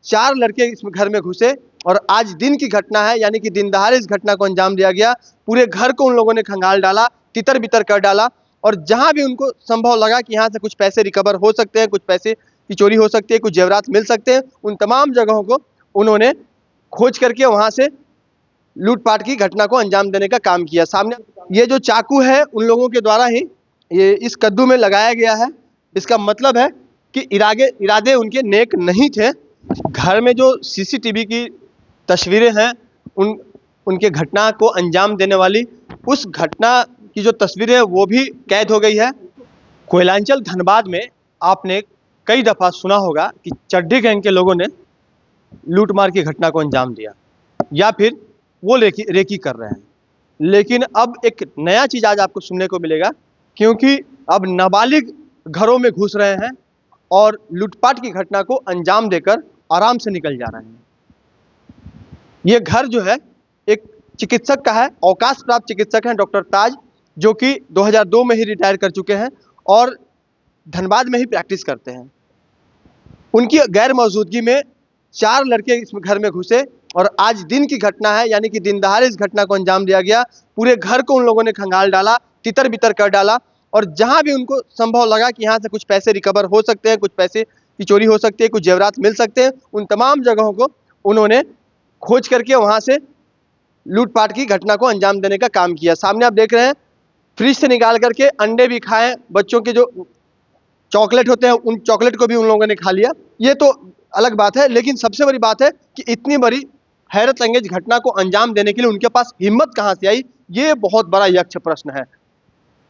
4 लड़के इस घर में घुसे और आज दिन की घटना है, यानी कि दिन दहाड़े इस घटना को अंजाम दिया गया। पूरे घर को उन लोगों ने खंगाल डाला, तितर बितर कर डाला और जहां भी उनको संभव लगा कि यहाँ से कुछ पैसे रिकवर हो सकते हैं, कुछ पैसे की चोरी हो सकती है, कुछ जेवरात मिल सकते हैं, उन तमाम जगहों को उन्होंने खोज करके वहां से लूटपाट की घटना को अंजाम देने का काम किया। सामने ये जो चाकू है उन लोगों के द्वारा ही ये इस कद्दू में लगाया गया है। इसका मतलब है कि इरादे उनके नेक नहीं थे। घर में जो सीसीटीवी की तस्वीरें हैं उनके घटना को अंजाम देने वाली उस घटना की जो तस्वीरें हैं वो भी कैद हो गई है। कोयलांचल धनबाद में आपने कई दफ़ा सुना होगा कि चड्डी गैंग के लोगों ने लूटमार की घटना को अंजाम दिया या फिर वो रेकी कर रहे हैं, लेकिन अब एक नया चीज़ आज आपको सुनने को मिलेगा, क्योंकि अब नाबालिग घरों में घुस रहे हैं और लूटपाट की घटना को अंजाम देकर आराम से निकल जा रहे हैं। ये घर जो है एक चिकित्सक का है, अवकाश प्राप्त चिकित्सक हैं डॉक्टर ताज, जो कि 2002 में ही रिटायर कर चुके हैं और धनबाद में ही प्रैक्टिस करते हैं। उनकी गैर मौजूदगी में 4 लड़के इस घर में घुसे और आज दिन की घटना है, यानी कि दिन दहाड़े इस घटना को अंजाम दिया गया। पूरे घर को उन लोगों ने खंगाल डाला, तितर बितर कर डाला और जहां भी उनको संभव लगा कि यहाँ से कुछ पैसे रिकवर हो सकते हैं, कुछ पैसे की चोरी हो सकती है, कुछ जेवरात मिल सकते हैं, उन तमाम जगहों को उन्होंने खोज करके वहां से लूटपाट की घटना को अंजाम देने का काम किया। सामने आप देख रहे हैं फ्रिज से निकाल करके अंडे भी खाए, बच्चों के जो चॉकलेट होते हैं उन चॉकलेट को भी उन लोगों ने खा लिया। ये तो अलग बात है, लेकिन सबसे बड़ी बात है कि इतनी बड़ी हैरत अंगेज घटना को अंजाम देने के लिए उनके पास हिम्मत कहां से आई, ये बहुत बड़ा यक्ष प्रश्न है।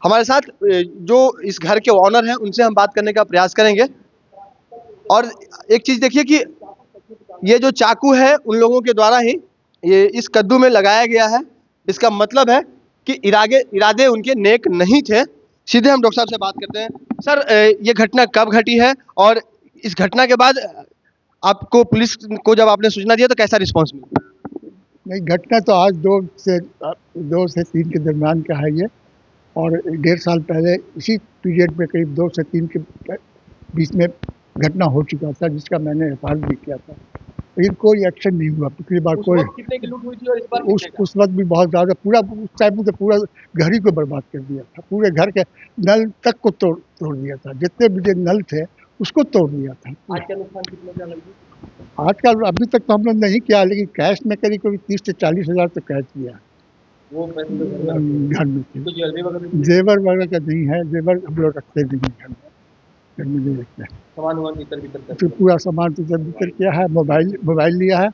हमारे साथ जो इस घर के ऑनर हैं उनसे हम बात करने का प्रयास करेंगे। और एक चीज देखिए कि ये जो चाकू है उन लोगों के द्वारा ही ये इस कद्दू में लगाया गया है। इसका मतलब है कि इरादे उनके नेक नहीं थे। सीधे हम डॉक्टर साहब से बात करते हैं। सर, ये घटना कब घटी है और इस घटना के बाद आपको पुलिस को जब आपने सूचना दिया तो कैसा रिस्पांस मिला? नहीं, घटना तो आज 2 से 3 के दरमियान का है ये, और 1.5 साल पहले इसी पीरियड में करीब 2 से 3 के बीच में घटना हो चुका था, जिसका मैंने एफआईआर भी किया था, लेकिन कोई एक्शन नहीं हुआ। पिछली बार कोई कितने की लूट हुई थी और इस बार उस वक्त भी बहुत ज़्यादा, पूरा उस टाइम तो पूरा घर ही को बर्बाद कर दिया था। पूरे घर के नल तक को तोड़ दिया था, जितने भी नल थे उसको तोड़ दिया था। आज का नुकसान कितना का लगा? आज का अभी तक तो हम लोग नहीं किया, लेकिन कैश में करीब 30 से 40 हज़ार तो कैश किया। वो पैसे घर में तो ज्वेलरी वगैरह जेवर वगैरह का नहीं है, जेवर हम लोग रखते नहीं हैं घर में नहीं रखते हैं। सामान हुआ भीतर तो पूरा सामान तो जब भीतर किया है, मोबाइल लिया है।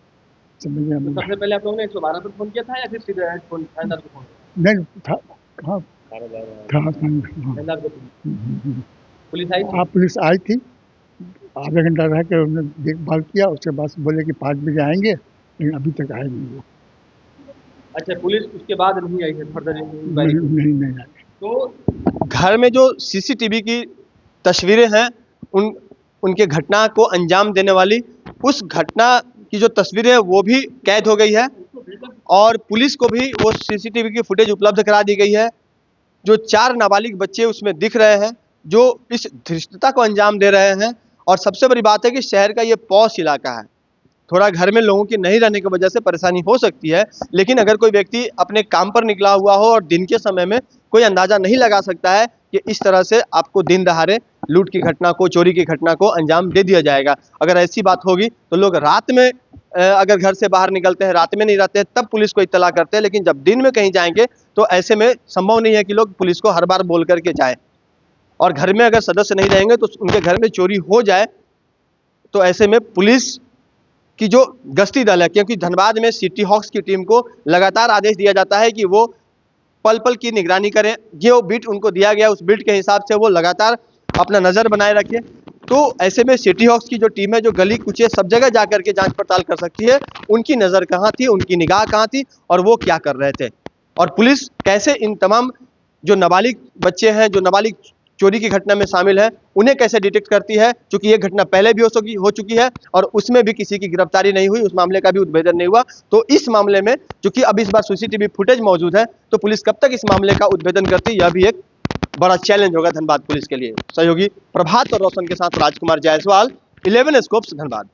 समझिए, तो सबसे पहले आप लोगों ने 112 पर फोन किया था या फिर सीधे फोन थानेदार को फोन? नहीं था, हाँ पुलिस आई थी? हाँ, पुलिस आई थी। आधा घंटा रह कर उन्होंने देखभाल किया, उसके बाद बोले कि 5 बजे आएंगे, लेकिन अभी तक आए नहीं। अच्छा, पुलिस उसके बाद नहीं आई है फर्दर? नहीं आई। तो घर में जो सीसीटीवी की तस्वीरें हैं उनके घटना को अंजाम देने वाली उस घटना की जो तस्वीरें हैं वो भी कैद हो गई है और पुलिस को भी वो सीसीटीवी की फुटेज उपलब्ध करा दी गई है। जो 4 नाबालिग बच्चे उसमें दिख रहे हैं जो इस धृष्टता को अंजाम दे रहे हैं। और सबसे बड़ी बात है कि शहर का ये पॉश इलाका है, थोड़ा घर में लोगों की नहीं रहने की वजह से परेशानी हो सकती है, लेकिन अगर कोई व्यक्ति अपने काम पर निकला हुआ हो और दिन के समय में कोई अंदाजा नहीं लगा सकता है कि इस तरह से आपको दिन दहाड़े लूट की घटना को, चोरी की घटना को अंजाम दे दिया जाएगा। अगर ऐसी बात होगी तो लोग रात में अगर घर से बाहर निकलते हैं, रात में नहीं रहते हैं, तब पुलिस को इत्तला करते हैं, लेकिन जब दिन में कहीं जाएंगे तो ऐसे में संभव नहीं है कि लोग पुलिस को हर बार बोल करके जाएं। और घर में अगर सदस्य नहीं रहेंगे तो उनके घर में चोरी हो जाए तो ऐसे में पुलिस की जो गश्ती दल है, क्योंकि धनबाद में सिटी हॉक्स की टीम को लगातार आदेश दिया जाता है कि वो पल पल की निगरानी करें, जो बीट उनको दिया गया उस बीट के हिसाब से वो लगातार अपना नज़र बनाए रखें। तो ऐसे में सिटी हॉक्स की जो टीम है, जो गली कुचे सब जगह जा करके जांच पड़ताल कर सकती है, उनकी नज़र कहाँ थी, उनकी निगाह कहाँ थी और वो क्या कर रहे थे, और पुलिस कैसे इन तमाम जो नाबालिग बच्चे हैं, जो नाबालिग चोरी की घटना में शामिल है, उन्हें कैसे डिटेक्ट करती है। क्योंकि ये घटना पहले भी हो चुकी है और उसमें भी किसी की गिरफ्तारी नहीं हुई, उस मामले का भी उद्भेदन नहीं हुआ। तो इस मामले में चूंकि अब इस बार सीसीटीवी फुटेज मौजूद है, तो पुलिस कब तक इस मामले का उद्भेदन करती, यह भी एक बड़ा चैलेंज होगा धनबाद पुलिस के लिए। सहयोगी प्रभात और रोशन के साथ राजकुमार जायसवाल, 11 स्कोप्स, धनबाद।